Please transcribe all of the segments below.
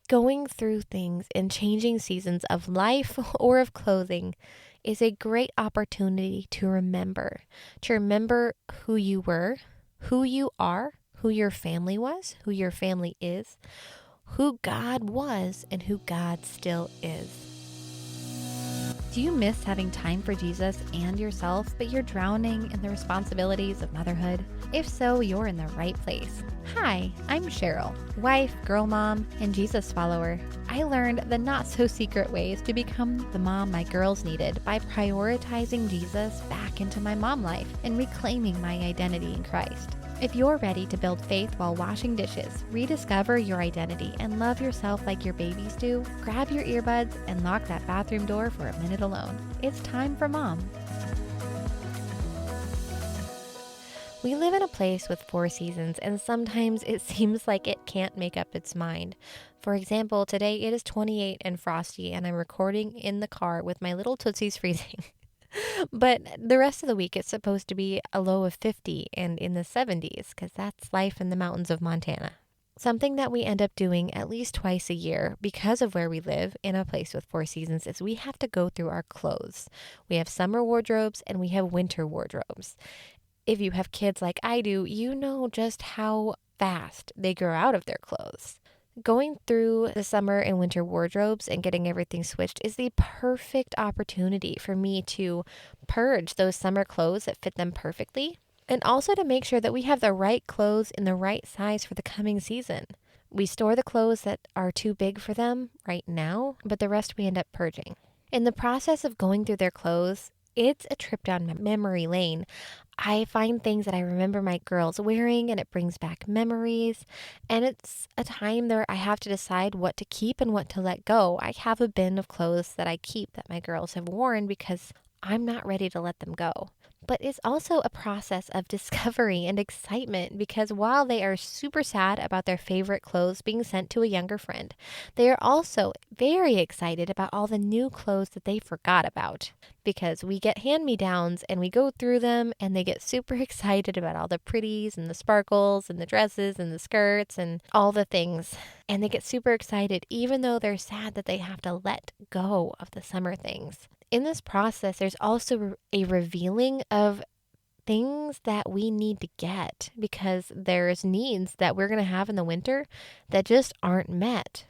Going through things and changing seasons of life or of clothing is a great opportunity to remember who you were, who you are, who your family was, who your family is, who God was, and who God still is. Do you miss having time for Jesus and yourself, but you're drowning in the responsibilities of motherhood? If so, you're in the right place. Hi, I'm Cheryl, wife, girl mom, and Jesus follower. I learned the not-so-secret ways to become the mom my girls needed by prioritizing Jesus back into my mom life and reclaiming my identity in Christ. If you're ready to build faith while washing dishes, rediscover your identity, and love yourself like your babies do, grab your earbuds and lock that bathroom door for a minute alone. It's time for Mom. We live in a place with 4 seasons, and sometimes it seems like it can't make up its mind. For example, today it is 28 and frosty, and I'm recording in the car with my little tootsies freezing. But the rest of the week, it's supposed to be a low of 50 and in the 70s, because that's life in the mountains of Montana. Something that we end up doing at least twice a year because of where we live in a place with 4 seasons is we have to go through our clothes. We have summer wardrobes and we have winter wardrobes. If you have kids like I do, you know just how fast they grow out of their clothes. Going through the summer and winter wardrobes and getting everything switched is the perfect opportunity for me to purge those summer clothes that fit them perfectly, and also to make sure that we have the right clothes in the right size for the coming season. We store the clothes that are too big for them right now, but the rest we end up purging. In the process of going through their clothes, it's a trip down memory lane. I find things that I remember my girls wearing, and it brings back memories. And it's a time there I have to decide what to keep and what to let go. I have a bin of clothes that I keep that my girls have worn because I'm not ready to let them go. But it's also a process of discovery and excitement because while they are super sad about their favorite clothes being sent to a younger friend, they are also very excited about all the new clothes that they forgot about. Because we get hand-me-downs and we go through them and they get super excited about all the pretties and the sparkles and the dresses and the skirts and all the things. And they get super excited even though they're sad that they have to let go of the summer things. In this process, there's also a revealing of things that we need to get because there's needs that we're going to have in the winter that just aren't met.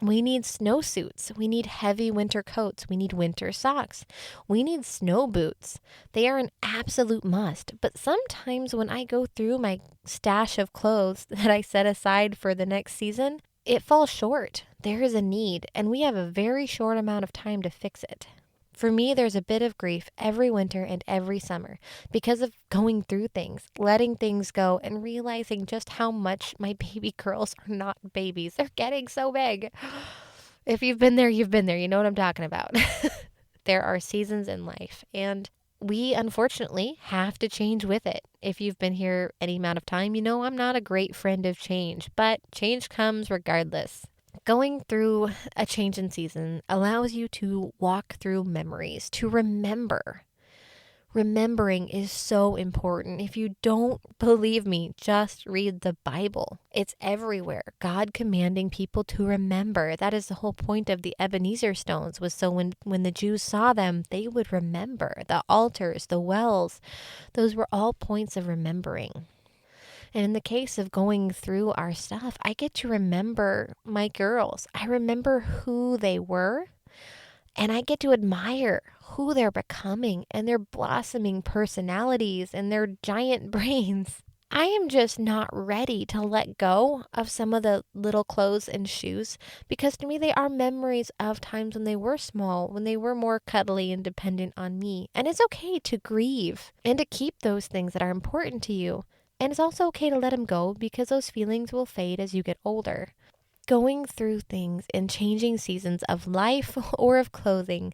We need snowsuits. We need heavy winter coats. We need winter socks. We need snow boots. They are an absolute must. But sometimes when I go through my stash of clothes that I set aside for the next season, it falls short. There is a need, and we have a very short amount of time to fix it. For me, there's a bit of grief every winter and every summer because of going through things, letting things go, and realizing just how much my baby girls are not babies. They're getting so big. If you've been there, you've been there. You know what I'm talking about. There are seasons in life, and we unfortunately have to change with it. If you've been here any amount of time, you know I'm not a great friend of change, but change comes regardless. Going through a change in season allows you to walk through memories, to remember. Remembering is so important. If you don't believe me, just read the Bible. It's everywhere. God commanding people to remember. That is the whole point of the Ebenezer stones, was so when the Jews saw them, they would remember. The altars, the wells, those were all points of remembering. And in the case of going through our stuff, I get to remember my girls. I remember who they were, and I get to admire who they're becoming and their blossoming personalities and their giant brains. I am just not ready to let go of some of the little clothes and shoes because to me they are memories of times when they were small, when they were more cuddly and dependent on me. And it's okay to grieve and to keep those things that are important to you. And it's also okay to let them go because those feelings will fade as you get older. Going through things and changing seasons of life or of clothing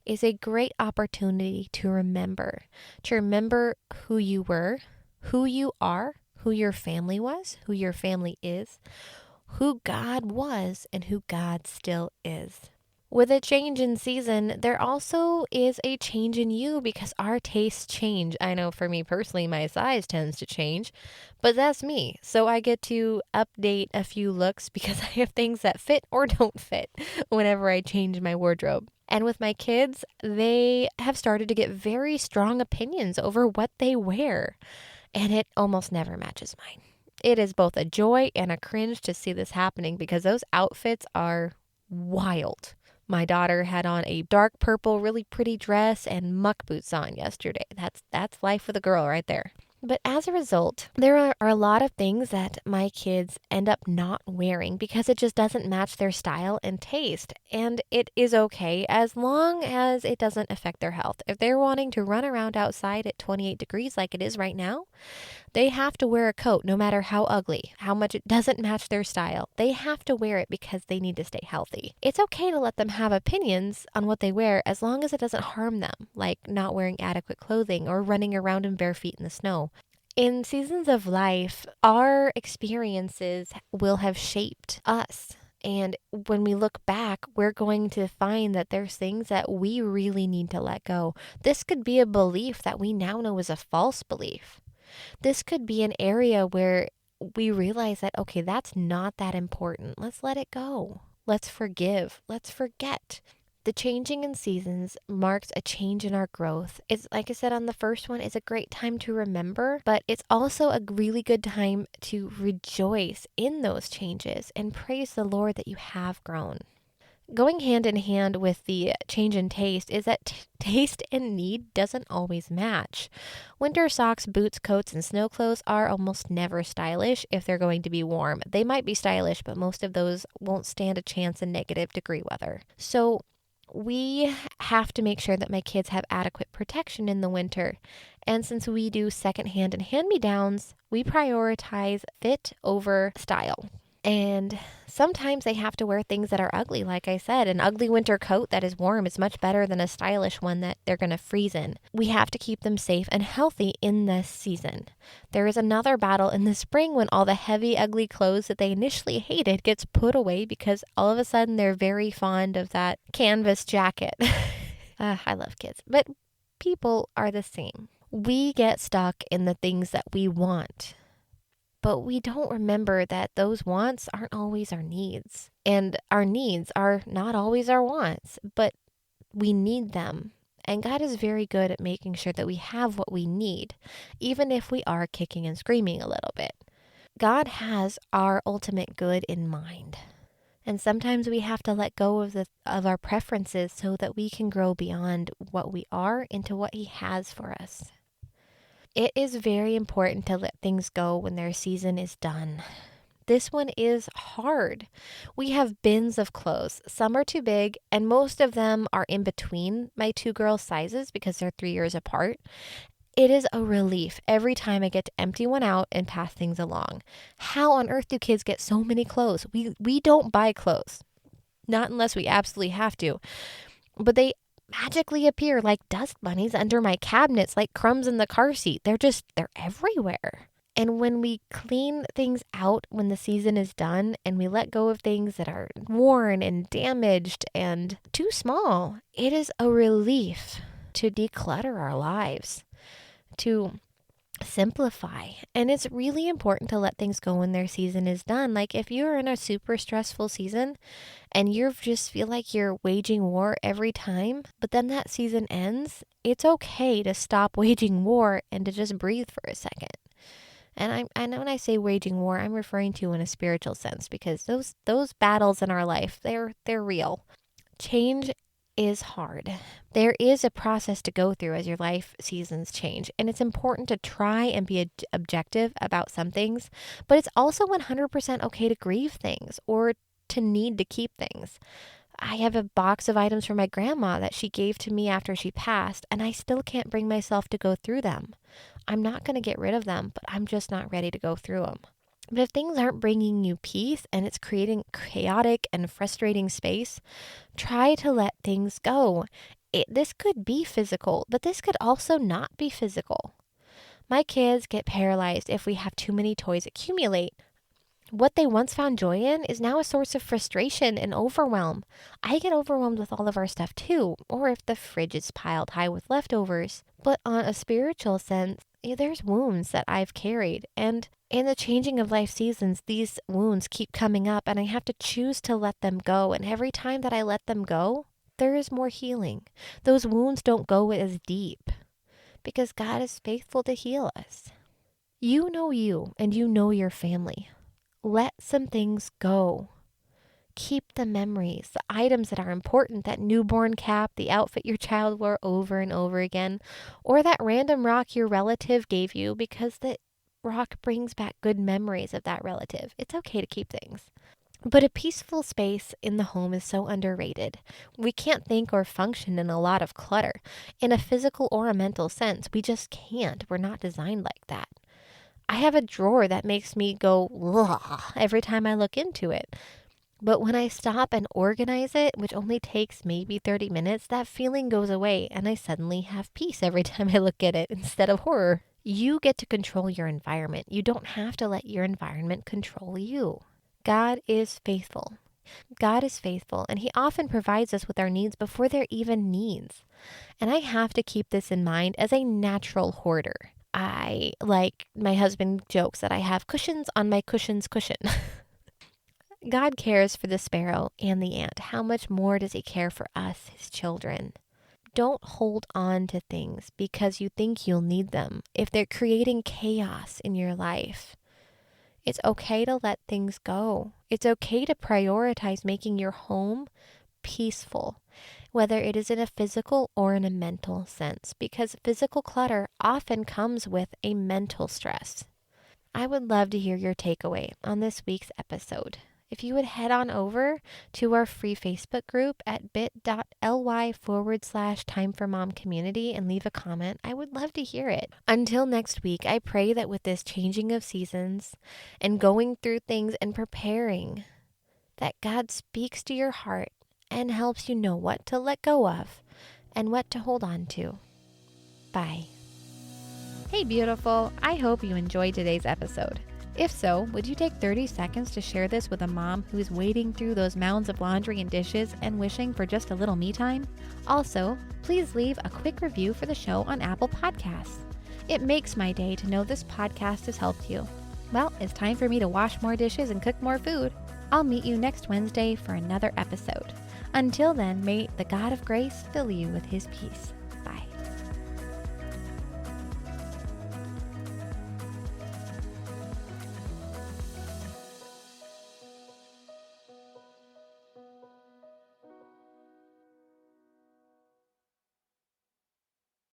is a great opportunity to remember who you were, who you are, who your family was, who your family is, who God was, and who God still is. With a change in season, there also is a change in you because our tastes change. I know for me personally, my size tends to change, but that's me. So I get to update a few looks because I have things that fit or don't fit whenever I change my wardrobe. And with my kids, they have started to get very strong opinions over what they wear, and it almost never matches mine. It is both a joy and a cringe to see this happening because those outfits are wild. My daughter had on a dark purple, really pretty dress and muck boots on yesterday. That's life with a girl right there. But as a result, there are a lot of things that my kids end up not wearing because it just doesn't match their style and taste. And it is okay as long as it doesn't affect their health. If they're wanting to run around outside at 28 degrees like it is right now, they have to wear a coat no matter how ugly, how much it doesn't match their style. They have to wear it because they need to stay healthy. It's okay to let them have opinions on what they wear as long as it doesn't harm them, like not wearing adequate clothing or running around in bare feet in the snow. In seasons of life, our experiences will have shaped us. And when we look back, we're going to find that there's things that we really need to let go. This could be a belief that we now know is a false belief. This could be an area where we realize that, okay, that's not that important. Let's let it go. Let's forgive. Let's forget. The changing in seasons marks a change in our growth. It's like I said on the first one, it's a great time to remember, but it's also a really good time to rejoice in those changes and praise the Lord that you have grown. Going hand in hand with the change in taste is that taste and need doesn't always match. Winter socks, boots, coats, and snow clothes are almost never stylish if they're going to be warm. They might be stylish, but most of those won't stand a chance in negative degree weather. So we have to make sure that my kids have adequate protection in the winter. And since we do secondhand and hand-me-downs, we prioritize fit over style. And sometimes they have to wear things that are ugly. Like I said, an ugly winter coat that is warm is much better than a stylish one that they're going to freeze in. We have to keep them safe and healthy in this season. There is another battle in the spring when all the heavy, ugly clothes that they initially hated gets put away because all of a sudden they're very fond of that canvas jacket. I love kids, but people are the same. We get stuck in the things that we want. But we don't remember that those wants aren't always our needs. And our needs are not always our wants, but we need them. And God is very good at making sure that we have what we need, even if we are kicking and screaming a little bit. God has our ultimate good in mind. And sometimes we have to let go of our preferences so that we can grow beyond what we are into what He has for us. It is very important to let things go when their season is done. This one is hard. We have bins of clothes. Some are too big, and most of them are in between my two girls' sizes because they're 3 years apart. It is a relief every time I get to empty one out and pass things along. How on earth do kids get so many clothes? We don't buy clothes. Not unless we absolutely have to. But they magically appear like dust bunnies under my cabinets, like crumbs in the car seat. They're everywhere. And when we clean things out when the season is done and we let go of things that are worn and damaged and too small, it is a relief to declutter our lives, to simplify. And it's really important to let things go when their season is done. Like if you're in a super stressful season and you just feel like you're waging war every time, but then that season ends, it's okay to stop waging war and to just breathe for a second. And I know when I say waging war, I'm referring to in a spiritual sense because those battles in our life, they're real. Change is hard. There is a process to go through as your life seasons change, and it's important to try and be objective about some things, but it's also 100% okay to grieve things or to need to keep things. I have a box of items from my grandma that she gave to me after she passed, and I still can't bring myself to go through them. I'm not going to get rid of them, but I'm just not ready to go through them. But if things aren't bringing you peace and it's creating chaotic and frustrating space, try to let things go. This could be physical, but this could also not be physical. My kids get paralyzed if we have too many toys accumulate. What they once found joy in is now a source of frustration and overwhelm. I get overwhelmed with all of our stuff too, or if the fridge is piled high with leftovers. But on a spiritual sense, there's wounds that I've carried, and in the changing of life seasons, these wounds keep coming up, and I have to choose to let them go. And every time that I let them go, there is more healing. Those wounds don't go as deep because God is faithful to heal us. You know you, and you know your family. Let some things go. Keep the memories, the items that are important, that newborn cap, the outfit your child wore over and over again, or that random rock your relative gave you because the rock brings back good memories of that relative. It's okay to keep things. But a peaceful space in the home is so underrated. We can't think or function in a lot of clutter. In a physical or a mental sense, we just can't. We're not designed like that. I have a drawer that makes me go ugh every time I look into it. But when I stop and organize it, which only takes maybe 30 minutes, that feeling goes away and I suddenly have peace every time I look at it instead of horror. You get to control your environment. You don't have to let your environment control you. God is faithful. God is faithful, and He often provides us with our needs before they're even needs. And I have to keep this in mind as a natural hoarder. My husband jokes that I have cushions on my cushion's cushion. God cares for the sparrow and the ant. How much more does He care for us, His children? Don't hold on to things because you think you'll need them if they're creating chaos in your life. It's okay to let things go. It's okay to prioritize making your home peaceful, whether it is in a physical or in a mental sense, because physical clutter often comes with a mental stress. I would love to hear your takeaway on this week's episode. If you would head on over to our free Facebook group at bit.ly/timeformomcommunity and leave a comment, I would love to hear it. Until next week, I pray that with this changing of seasons and going through things and preparing, that God speaks to your heart and helps you know what to let go of and what to hold on to. Bye. Hey, beautiful. I hope you enjoyed today's episode. If so, would you take 30 seconds to share this with a mom who is wading through those mounds of laundry and dishes and wishing for just a little me time? Also, please leave a quick review for the show on Apple Podcasts. It makes my day to know this podcast has helped you. Well, it's time for me to wash more dishes and cook more food. I'll meet you next Wednesday for another episode. Until then, may the God of grace fill you with His peace.